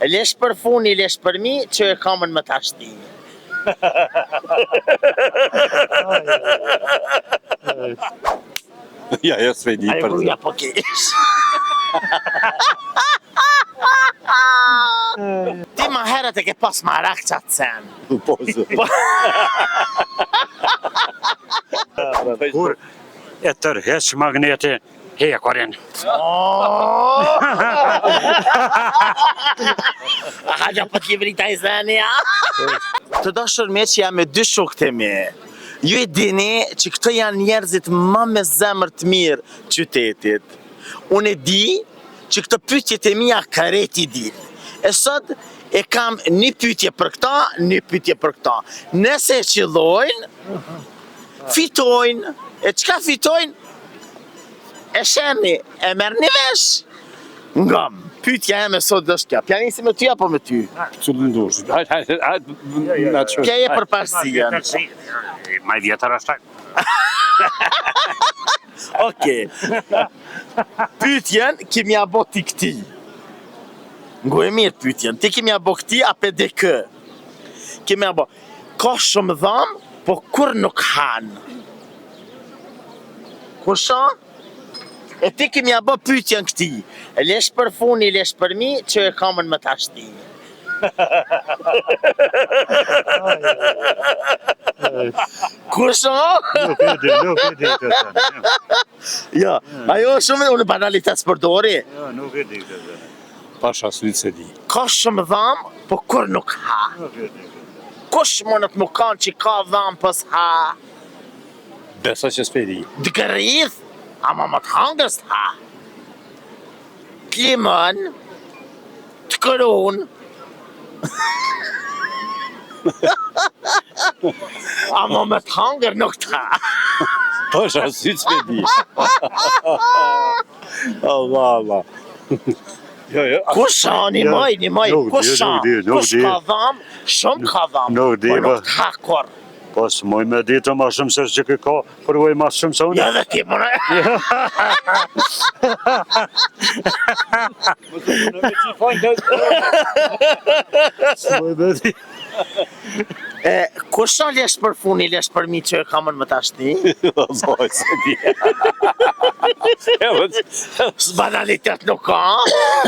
Lesh për funi, lesh për mi, që e kamën më tashti. Ja s've di për Gruja po kesh. Ti ma herët e ke pas marak qatë sen. Po, zë. Kur e tërheq magneti, hekurin. Haja po t'je vrita i zeni, ja? Të dashur me që jam me dy shokët e mi. Ju e dini që këto janë njerëzit ma me zemër të mirë qytetit. Unë e di që këto pyetjet e mia kareti din. E sot e kam një pyetje për këta, një pyetje për këta. Nëse e qillojnë, fitojnë. E çka fitojnë? E sheni, e merrni vesh. Ngam, pyetja eme sot është kjo. Pja nisi me ty apo me ty? Që lëndosh. Pja je për parësien. Maj vjetër është. Okej. Pyetjen kemi ja bo ti këti. Ngo e mirë pyetjen. Ti kemi ja bo këti ape dhe kë. Kemi ja bo. Ka shumë dhamë, po kur nuk hanë. Kusha? E ti kemi ja bo pyetjen këti. Lesh për funi, lesh për mi, që e kamën më tashti. Kusha? Nuk e di këtë. Ja, ajo shumë unë banalitet s'përdori. Jo, nuk e di këtë. Pasha sytë se di. Ka shumë dhamë, po kur nuk ha. Nuk e di. Kush mënët më kanë që ka dhamë pës ha? Besa që s'pe di. Dëgërith, ama më të hangës të ha. Klimën, të kërun. Ama më të hangër nuk të ha. Pasha sytë s'pe di. Allah. Jo. Kusha, një maj, Nuk di. Ka dhamë, shumë ka dhamë. Nuk di, Po po. nuk të ha kur. Po s'moj me ditë ma shumë se që ka përvoj ma shumë se unë. Ja dhe ti mëne. S'moj me ditë. Kusha lesh për funi, lesh për mi që e kamën më tashti? Allah, se di. Banalitet nuk ka,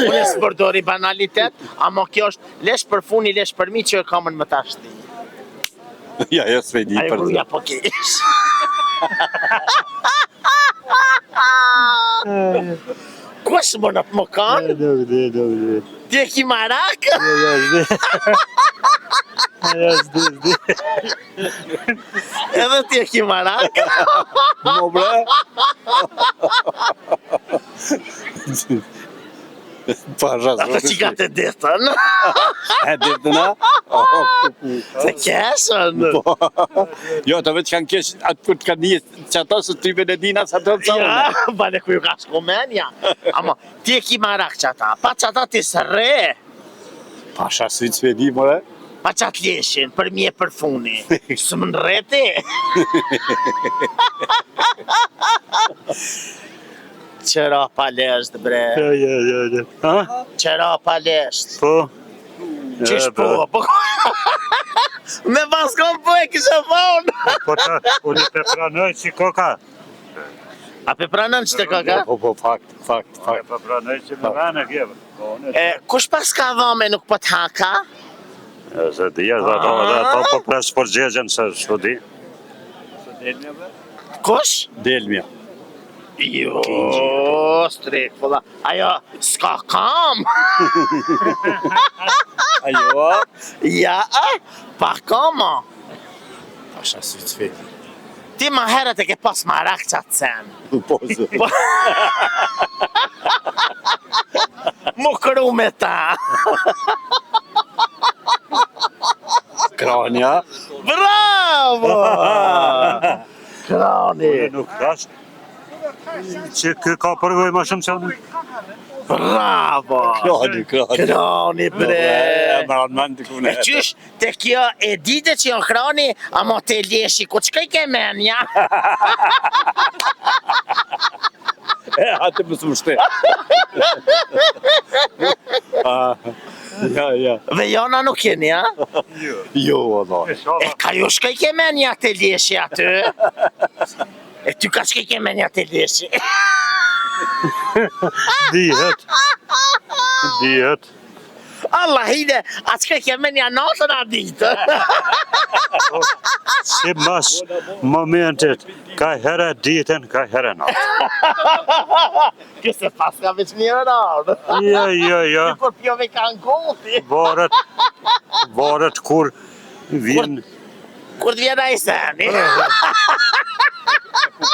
unë s'përdori banalitet, ama kjo është lesh për funi, lesh për mi që e kamën më tashti. Ja s've di Ajo për gruja po kesh. Kush më në më kanë? Nuk di. Ti e ki marak? S'di. Edhe ti e ki marak? Mo bre? Pasha Ata që ka të ditën, E ditëna? se keshën. Jo, të vetë kanë kesh, atë kur të kanë një që ato së tryve në dina sa të të Ja, bale ku ju ka shkomenja. Ama, ti e ki marak që ata, pa që ata ti së re. Pasha sytë s've di, more? Pa që atë leshin, për mi e për funi. Së më në reti. Qëra pa lesht, bre. Ja. Ha? Qëra pa lesht. Po? Qish po? Me pas kom po e kisha thonë. Po të, unë të pranoj që koka. A pe pranën që të kaka? Po, fakt. Po pranoj që me vene kjeve. Kush pas ka dhame nuk po t'haka? Se di, ato po pres përgjegjen se s'u di. Kush? Delmja. Jo, strik, pola. Ajo, s'ka kam. Ajo? Ja, pa kama. Pasha sytë s've di. Ti ma herët e ke pas marak qatë sen. Po, zë. Mu kru me ta. Kranja. Bravo! Krani. Nuk thash që kë ka përvoj ma shumë se unë. Bravo! Krani, bre! E qysh, te kjo e dite që janë krani, ama te leshi, ku qëka i ke menja? Atë më së Ja. Dhe jona nuk keni, a? Jo, valla. E ka ju shkaj ke menja të leshi aty? E ty ka shkaj ke menja të leshi? Dihet. Allah hide, atë shkaj ke menja natën a ditë? Si mas momentit, ka herë ditën, ka herë natë. Këse pas ka veç mirë rarë. Jo. Por pjove ka në goti. Varet kur vjen. Kur të vjena i seni.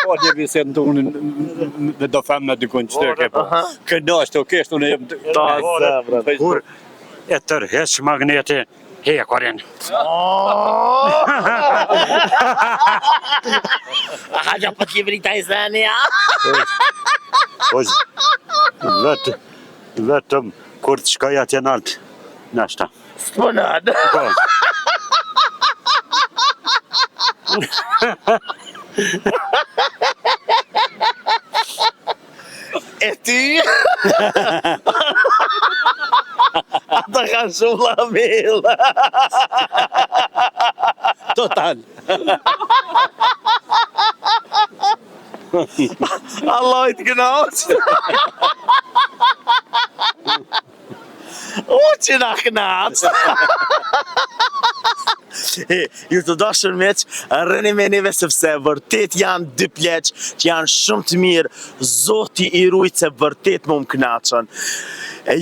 Po djevi se në tonë në do femë në dykon qëtëke, po. Këndash të kesh, unë jem të... Kur e tërheq magneti, hekurin. Aha, gja po t'jevri ta i seni, a? Vetëm kur të shkoj atje nalt, nashta. S'punën. Po. E ty? Ata kanë shumë lamela. Total. Allah i të knaqë. O që na knaqë. Ju të dashur miq, rëni me neve sepse vërtet janë dy pleq që janë shumë të mirë, Zoti i rujt se vërtet më knaqën.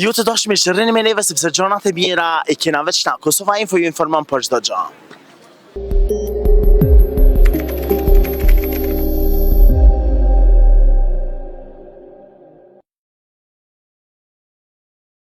Ju të dashur miq, rëni me neve sepse gjonat e mira i kena veç na. Kosova Info ju informon për çdo gjë.